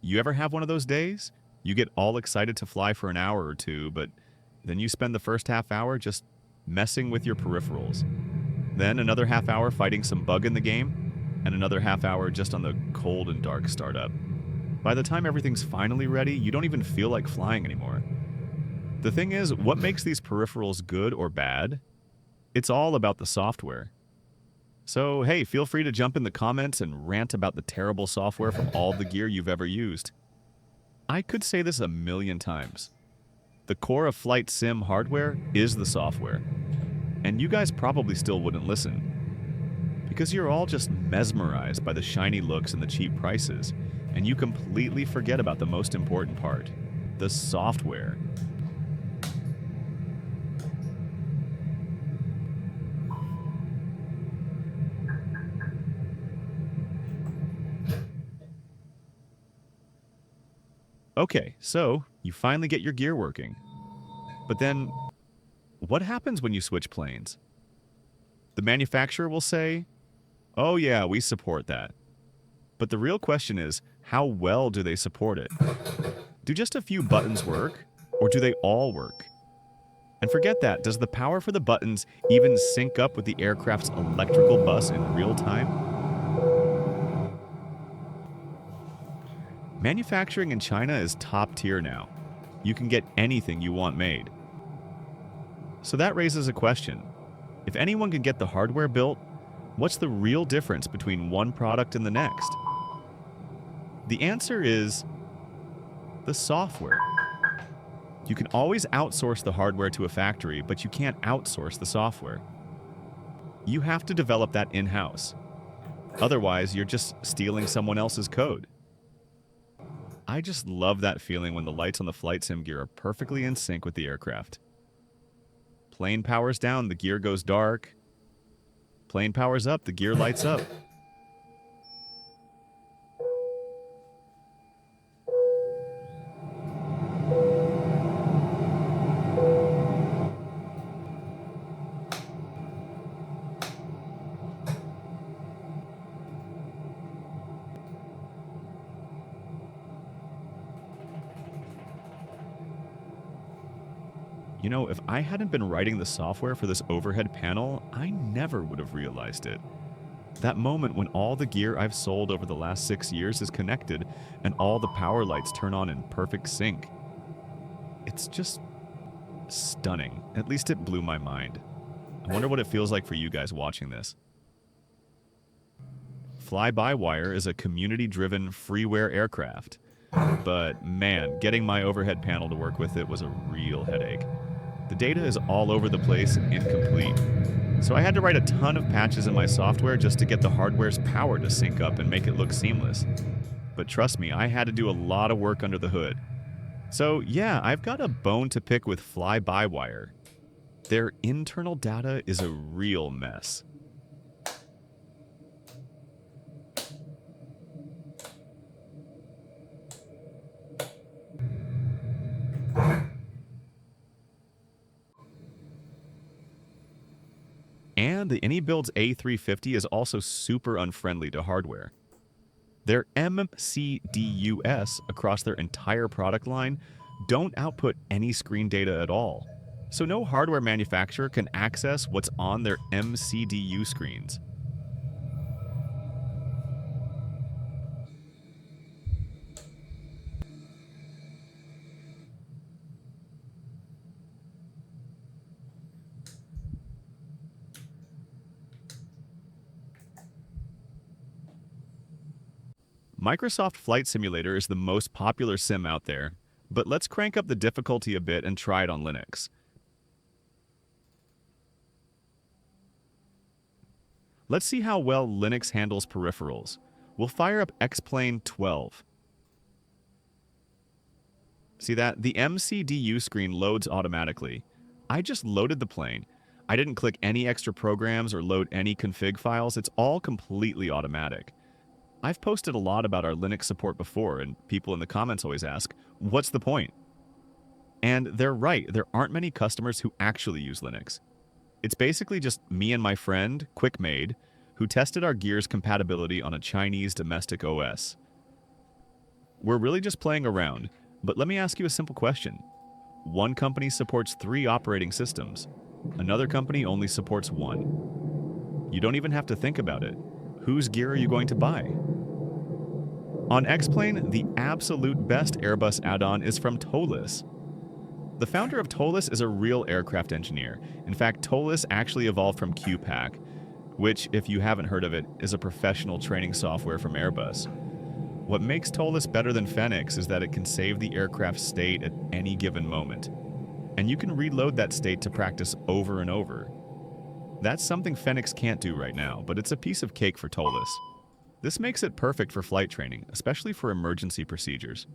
You ever have one of those days? You get all excited to fly for an hour or two, but then you spend the first half hour just messing with your peripherals. Then another half hour fighting some bug in the game, and another half hour just on the cold and dark startup. By the time everything's finally ready, you don't even feel like flying anymore. The thing is, what makes these peripherals good or bad? It's all about the software. So, hey, feel free to jump in the comments and rant about the terrible software from all the gear you've ever used. I could say this a million times. The core of flight sim hardware is the software. And you guys probably still wouldn't listen. Because you're all just mesmerized by the shiny looks and the cheap prices, and you completely forget about the most important part, the software. Okay, so you finally get your gear working. But then, what happens when you switch planes? The manufacturer will say, "Oh yeah, we support that." But the real question is, how well do they support it? Do just a few buttons work, or do they all work? And forget that, does the power for the buttons even sync up with the aircraft's electrical bus in real time? Manufacturing in China is top tier now. You can get anything you want made. So that raises a question. If anyone can get the hardware built, what's the real difference between one product and the next? The answer is the software. You can always outsource the hardware to a factory, but you can't outsource the software. You have to develop that in-house. Otherwise, you're just stealing someone else's code. I just love that feeling when the lights on the flight sim gear are perfectly in sync with the aircraft. Plane powers down, the gear goes dark. Plane powers up, the gear lights up. You know, if I hadn't been writing the software for this overhead panel, I never would have realized it. That moment when all the gear I've sold over the last 6 years is connected and all the power lights turn on in perfect sync. It's just stunning. At least it blew my mind. I wonder what it feels like for you guys watching this. FlyByWire is a community-driven freeware aircraft. But man, getting my overhead panel to work with it was a real headache. The data is all over the place and incomplete. So I had to write a ton of patches in my software just to get the hardware's power to sync up and make it look seamless. But trust me, I had to do a lot of work under the hood. So yeah, I've got a bone to pick with FlyByWire. Their internal data is a real mess. And the iniBuilds A350 is also super unfriendly to hardware. Their MCDUs across their entire product line don't output any screen data at all, so no hardware manufacturer can access what's on their MCDU screens. Microsoft Flight Simulator is the most popular sim out there, but let's crank up the difficulty a bit and try it on Linux. Let's see how well Linux handles peripherals. We'll fire up X-Plane 12. See that? The MCDU screen loads automatically. I just loaded the plane. I didn't click any extra programs or load any config files. It's all completely automatic. I've posted a lot about our Linux support before, and people in the comments always ask, what's the point? And they're right, there aren't many customers who actually use Linux. It's basically just me and my friend, QuickMade, who tested our gear's compatibility on a Chinese domestic OS. We're really just playing around, but let me ask you a simple question. One company supports 3 operating systems. Another company only supports 1. You don't even have to think about it. Whose gear are you going to buy? On X-Plane, the absolute best Airbus add-on is from Tolis. The founder of Tolis is a real aircraft engineer. In fact, Tolis actually evolved from QPAC, which, if you haven't heard of it, is a professional training software from Airbus. What makes Tolis better than Phoenix is that it can save the aircraft's state at any given moment. And you can reload that state to practice over and over. That's something Phoenix can't do right now, but it's a piece of cake for Tolis. This makes it perfect for flight training, especially for emergency procedures.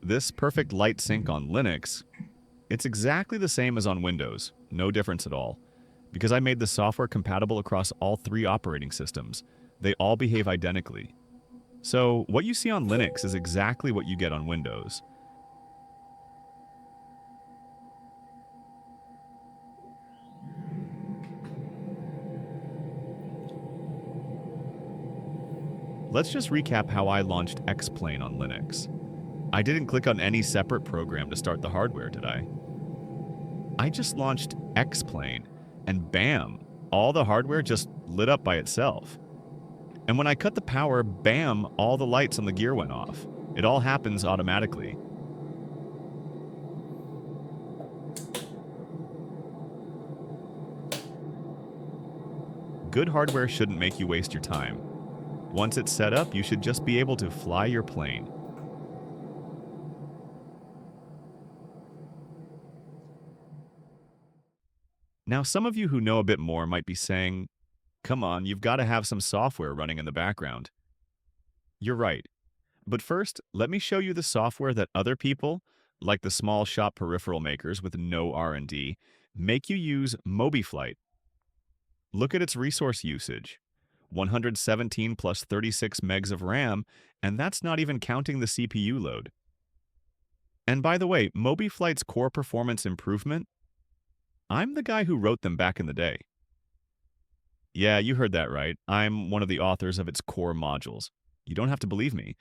This perfect light sync on Linux, it's exactly the same as on Windows, no difference at all. Because I made the software compatible across all 3 operating systems, they all behave identically. So what you see on Linux is exactly what you get on Windows. Let's just recap how I launched X-Plane on Linux. I didn't click on any separate program to start the hardware, did I? I just launched X-Plane, and bam, all the hardware just lit up by itself. And when I cut the power, bam, all the lights on the gear went off. It all happens automatically. Good hardware shouldn't make you waste your time. Once it's set up, you should just be able to fly your plane. Now, some of you who know a bit more might be saying, come on, you've got to have some software running in the background. You're right. But first, let me show you the software that other people, like the small shop peripheral makers with no R&D, make you use MobiFlight. Look at its resource usage. 117 plus 36 megs of RAM, and that's not even counting the CPU load. And by the way, MobiFlight's core performance improvement, I'm the guy who wrote them back in the day. Yeah, you heard that right. I'm one of the authors of its core modules. You don't have to believe me,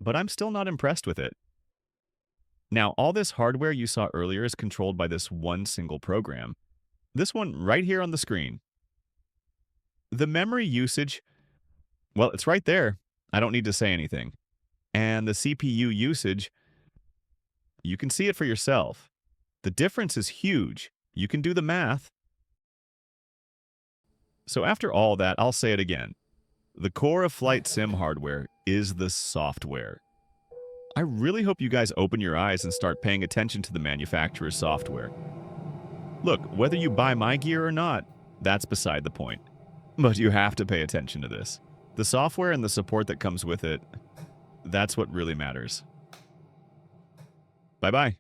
but I'm still not impressed with it. Now, all this hardware you saw earlier is controlled by this one single program. This one right here on the screen. The memory usage, well, it's right there. I don't need to say anything. And the CPU usage, you can see it for yourself. The difference is huge. You can do the math. So after all that, I'll say it again. The core of flight sim hardware is the software. I really hope you guys open your eyes and start paying attention to the manufacturer's software. Look, whether you buy my gear or not, that's beside the point. But you have to pay attention to this. The software and the support that comes with it, that's what really matters. Bye-bye.